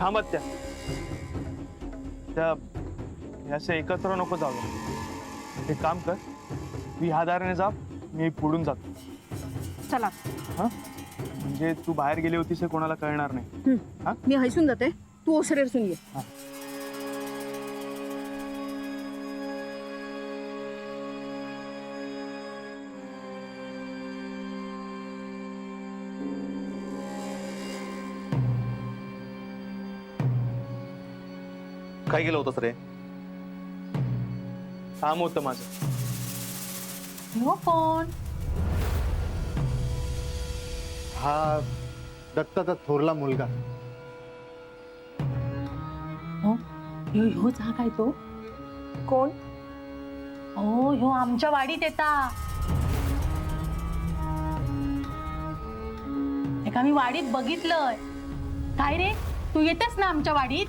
थांबत त्या असे एकत्र नको जाऊ। एक काम कर, तू ह्या दाराने जा, मी पुढून जातो। चला। हा म्हणजे तू बाहेर गेली होतीस हे कोणाला कळणार नाही। हा मी हैसून जाते, तू ओसरेसून ये। काय केलं होतंस रे? काम होतं माझं। हो कोण? हा दत्ताचा थोरला मुलगा। हो ह्यो हा काय तो? कोण? हो ह्यो आमच्या वाडीत येता। एका मी वाडीत बघितलंय। काय रे, तू येतेस ना आमच्या वाडीत?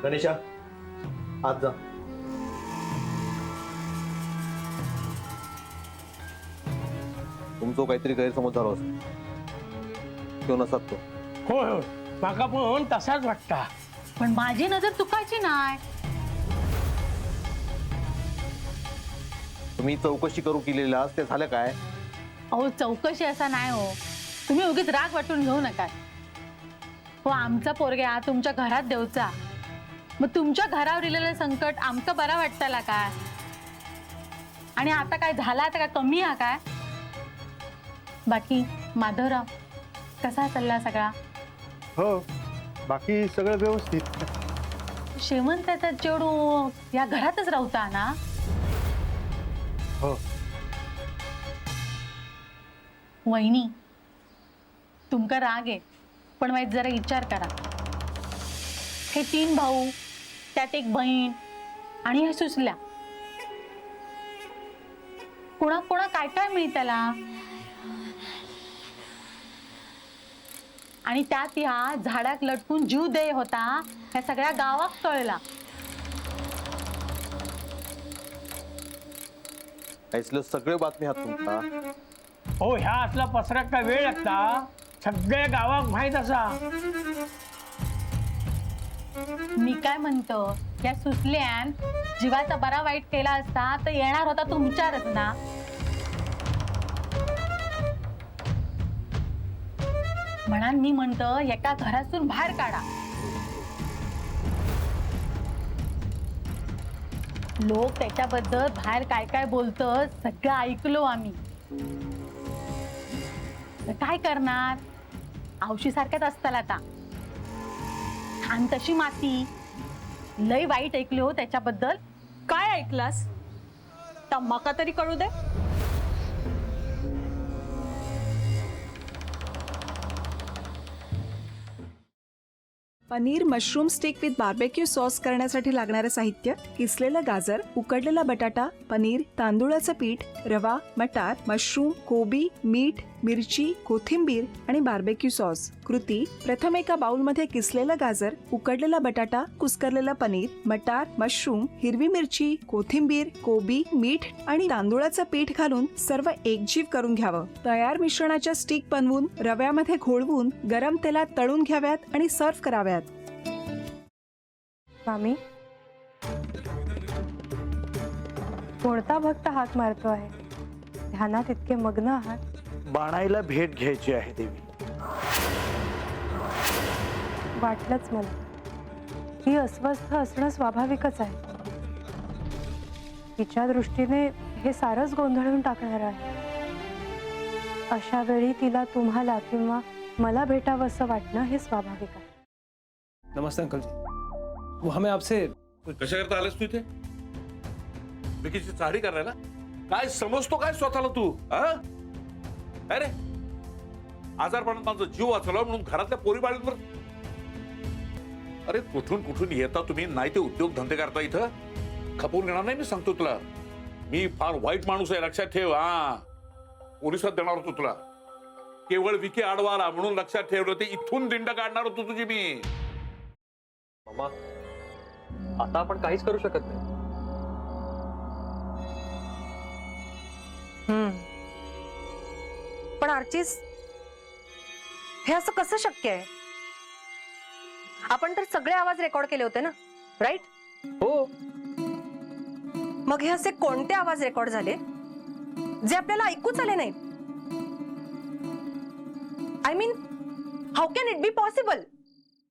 गणेशा, आज जा। तुमचं काहीतरी गैरसमज झाला असेल, किंवा नसत तो। होय होय, माका पण तसाच वाटता। पण माझी नजर चुकायची नाही। तुम्ही चौकशी करू केलेला ते झालं काय? अहो चौकशी असा नाही हो, तुम्ही उगीच राग वाटून घेऊ नका। हो आमचा पोरग्या तुमच्या घरात देऊचा, मग तुमच्या घरावर इलेलं संकट आमचं बरं वाटतं काय? आणि आता काय झाला आता काय कमी आहे काय? बाकी माधवराव कसा चालला सगळा? हो बाकी सगळं व्यवस्थित। शेवंताचा चेडू या घरातच राहता ना? हो वहिनी तुमका राग आहे, पण वाईट जरा विचार करा। हे 3 भाऊ, त्यात एक बहीण आणि हे सुसल्या, कोणा कोणा काय काय मिळत त्याला? आणि त्यात या झाडाक लटकून जीव दे होता ह्या सगळ्या गावात कळला। ऐसलं सगळे बातमी हात तुमचा। हो ह्या असला पसराक काय वेळ लागता? सगळ्या गावात माहित असा। मी काय म्हणतो, या सुसल्यान जीवाचा बरा वाईट केला असता तर येणार होता तुमच्यावरच ना? म्हणून मी म्हणतो एका घरातून बाहेर काढा। लोक त्याच्याबद्दल बाहेर काय काय बोलतं सगळं ऐकलो आम्ही। तर काय करणार, आवशी सारख्याच असताल आता। आणि तशी माती लय वाईट ऐकले हो त्याच्याबद्दल। काय ऐकलास? मका तरी कळू दे। Paneer mushroom stick with barbecue sauce करण्यासाठी लागणारे साहित्य: किसलेलं गाजर, उकडलेला बटाटा, पनीर, तांदूळाचं पीठ, रवा, मटार, मशरूम, कोबी, मीठ, मिरची, कोथिंबीर आणि बार्बेक्यू सॉस। कृती: प्रथम एका बाउलमध्ये किसलेलं गाजर, उकडलेला बटाटा, कुस्करलेलं पनीर, मटार, मशरूम, हिरवी मिरची, कोथिंबीर, कोबी, मीठ आणि तांदूळाचं पीठ घालून सर्व एकजीव करून घ्यावं। तयार मिश्रणाच्या स्टिक बनवून रव्यामध्ये घोळवून गरम तेलात तळून घ्याव्यात आणि सर्व्ह कराव्यात। मामी, कोणता भक्त हाक मारतो आहे? ध्यानात इतके मग्न आहात? बाणाईला भेट घ्यायची आहे देवी। वाटलंच मला, ही अस्वस्थ असणं स्वाभाविकच आहे। तिच्या दृष्टीने हे सारंच गोंधळून टाकणार आहे। अशा वेळी तिला तुम्हाला किंवा मला भेटावं असं वाटणं हे स्वाभाविक आहे। नमस्ते अंकल जी, वो हमें आपसे। कशा करता आलास तू इथे? विकीची चारी करायला? काय समजतो काय स्वतःला तू? अरे आजारपणात माझा जीव वाचवला म्हणून घरातल्या पोरी बाळींवर। अरे कुठून कुठून येता तुम्ही, नाही ते उद्योग धंदे करता इथं? खपवून घेणार नाही मी सांगतो तुला। मी फार वाईट माणूस आहे, लक्षात ठेव। पोलिसात देणार होतो तुला, केवळ विकी आडवा आला म्हणून लक्षात ठेवलं ते इथून दिंड काढणार होतो तुझी मी। मामा, आता आपण काहीच करू शकत नाही। पण आर्चिस, हे असं कसं शक्य आहे? आपण तर सगळे आवाज रेकॉर्ड केले होते ना, राईट? हो. मग हे असे कोणते आवाज रेकॉर्ड झाले जे आपल्याला ऐकूच आले नाहीत? I mean, how can it be possible?